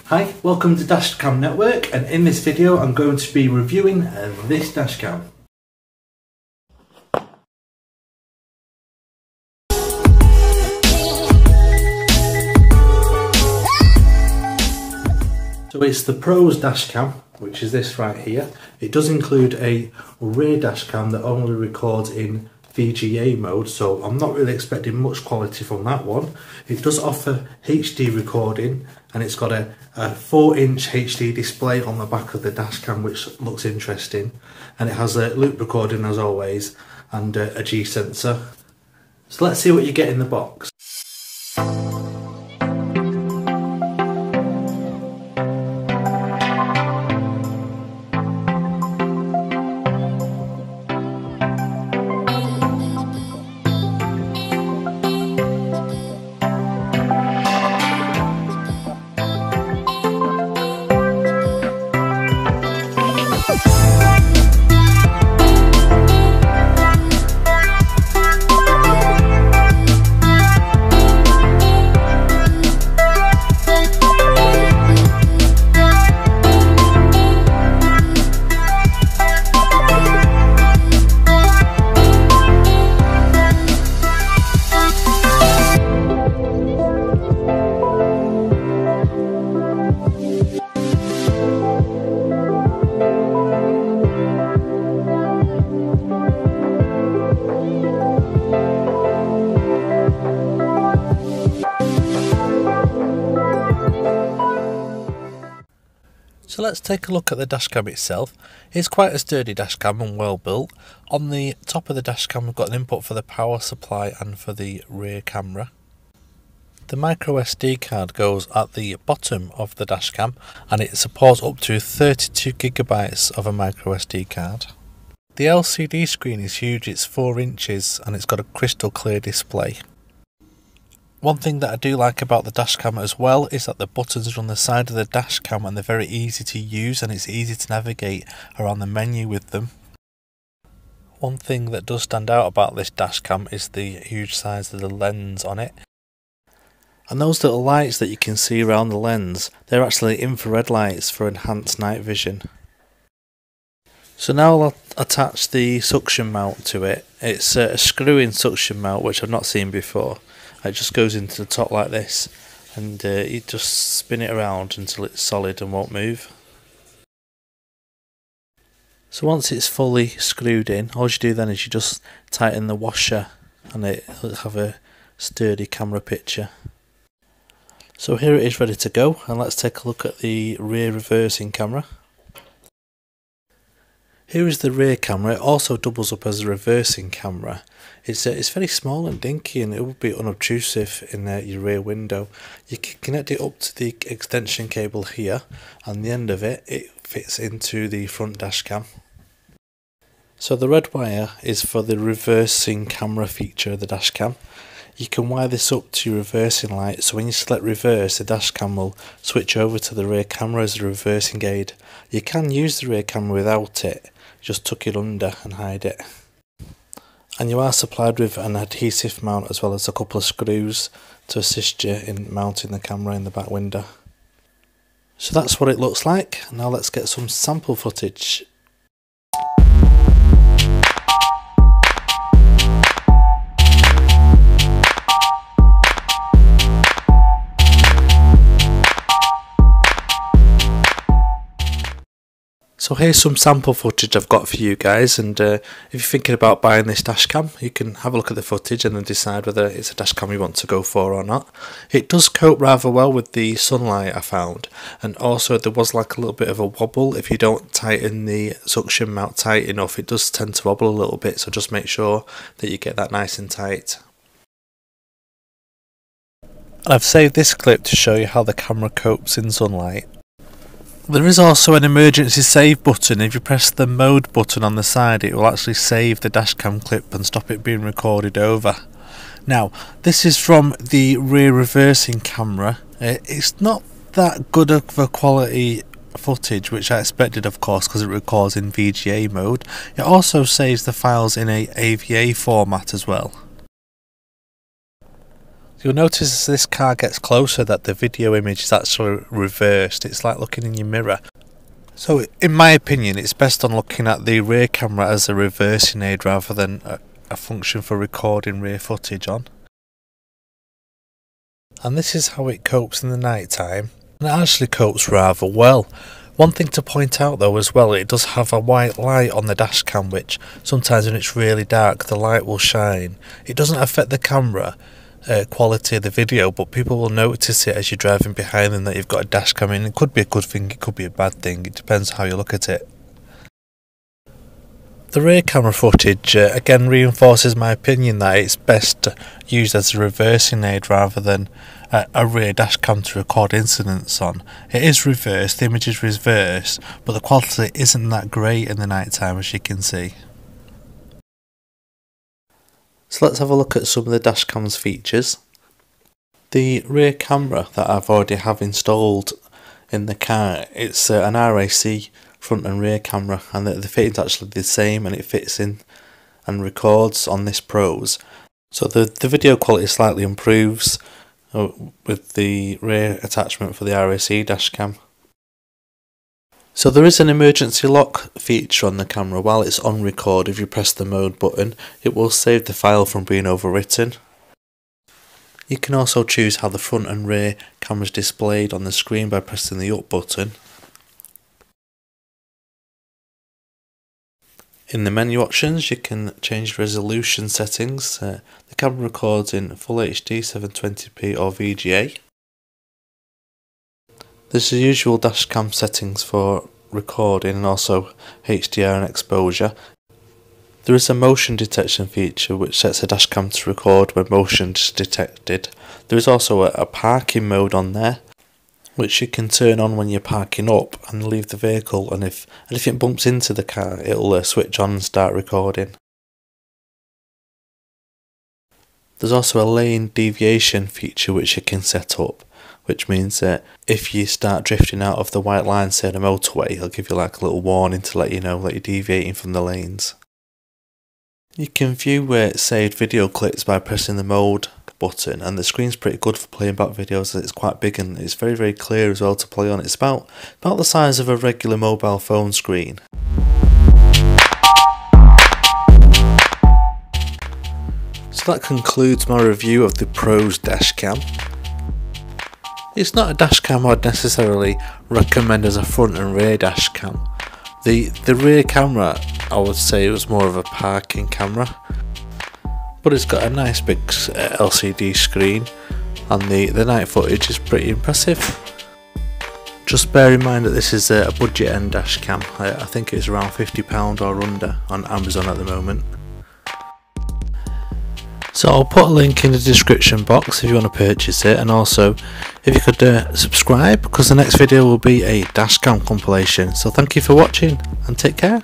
Hi, welcome to Dashcam Network, and in this video I'm going to be reviewing this dashcam. So it's the Proze dashcam, which is this right here. It does include a rear dashcam that only records in VGA mode, so I'm not really expecting much quality from that one. It does offer HD recording, and it's got a 4-inch HD display on the back of the dashcam, which looks interesting, and it has a loop recording as always, and a G sensor. So let's see what you get in the box. So let's take a look at the dashcam itself. It's quite a sturdy dashcam and well built. On the top of the dashcam we've got an input for the power supply and for the rear camera. The micro SD card goes at the bottom of the dashcam, and it supports up to 32 gigabytes of a micro SD card. The LCD screen is huge, it's 4 inches and it's got a crystal clear display. One thing that I do like about the dashcam as well is that the buttons are on the side of the dashcam and they're very easy to use, and it's easy to navigate around the menu with them. One thing that does stand out about this dashcam is the huge size of the lens on it. And those little lights that you can see around the lens, they're actually infrared lights for enhanced night vision. So now I'll attach the suction mount to it. It's a screw-in suction mount which I've not seen before. It just goes into the top like this, and you just spin it around until it's solid and won't move. So once it's fully screwed in, all you do then is you just tighten the washer and it'll have a sturdy camera picture. So here it is ready to go, and let's take a look at the rear reversing camera. Here is the rear camera. It also doubles up as a reversing camera. It's very small and dinky, and it will be unobtrusive in your rear window. You can connect it up to the extension cable here, and the end of it fits into the front dash cam. So the red wire is for the reversing camera feature of the dash cam. You can wire this up to your reversing light, so when you select reverse, the dash cam will switch over to the rear camera as a reversing aid. You can use the rear camera without it, just tuck it under and hide it. And you are supplied with an adhesive mount as well as a couple of screws to assist you in mounting the camera in the back window. So that's what it looks like. Now let's get some sample footage. So here's some sample footage I've got for you guys, and if you're thinking about buying this dashcam, you can have a look at the footage and then decide whether it's a dashcam you want to go for or not. It does cope rather well with the sunlight, I found, and also there was like a little bit of a wobble. If you don't tighten the suction mount tight enough, it does tend to wobble a little bit, so just make sure that you get that nice and tight. And I've saved this clip to show you how the camera copes in sunlight. There is also an emergency save button. If you press the mode button on the side, it will actually save the dashcam clip and stop it being recorded over. Now, this is from the rear reversing camera. It's not that good of a quality footage, which I expected of course because it records in VGA mode. It also saves the files in a AVA format as well. You'll notice as this car gets closer that the video image is actually reversed. It's like looking in your mirror. So in my opinion, it's best on looking at the rear camera as a reversing aid rather than a function for recording rear footage on. And this is how it copes in the night time. And it actually copes rather well. One thing to point out though as well, it does have a white light on the dash cam, which sometimes when it's really dark the light will shine. It doesn't affect the camera quality of the video, but people will notice it as you're driving behind them that you've got a dash cam in. It could be a good thing, it could be a bad thing, it depends how you look at it. The rear camera footage again reinforces my opinion that it's best used as a reversing aid rather than a rear dash cam to record incidents on. It is reversed, the image is reversed, but the quality isn't that great in the night time, as you can see. So let's have a look at some of the dash cam's features. The rear camera that I've already have installed in the car, it's an RAC front and rear camera, and the fitting's actually the same, and it fits in and records on this Proze. So the video quality slightly improves with the rear attachment for the RAC dash cam. So there is an emergency lock feature on the camera. While it's on record, if you press the mode button, it will save the file from being overwritten. You can also choose how the front and rear camera is displayed on the screen by pressing the up button. In the menu options, you can change resolution settings. The camera records in Full HD, 720p or VGA. There's the usual dashcam settings for recording and also HDR and exposure. There is a motion detection feature which sets the dashcam to record when motion is detected. There is also a parking mode on there, which you can turn on when you're parking up and leave the vehicle, and if anything bumps into the car, it'll switch on and start recording. There's also a lane deviation feature which you can set up, which means that if you start drifting out of the white line, say on a motorway, it'll give you like a little warning to let you know that you're deviating from the lanes. You can view saved video clips by pressing the mode button, and the screen's pretty good for playing back videos. It's quite big and it's very clear as well to play on. It's about the size of a regular mobile phone screen. So that concludes my review of the Proze dashcam. It's not a dashcam I'd necessarily recommend as a front and rear dashcam. The rear camera, I would say, it was more of a parking camera, but it's got a nice big LCD screen, and the night footage is pretty impressive. Just bear in mind that this is a budget end dashcam. I think it's around £50 or under on Amazon at the moment. So I'll put a link in the description box if you want to purchase it, and also if you could subscribe, because the next video will be a dashcam compilation. So thank you for watching and take care.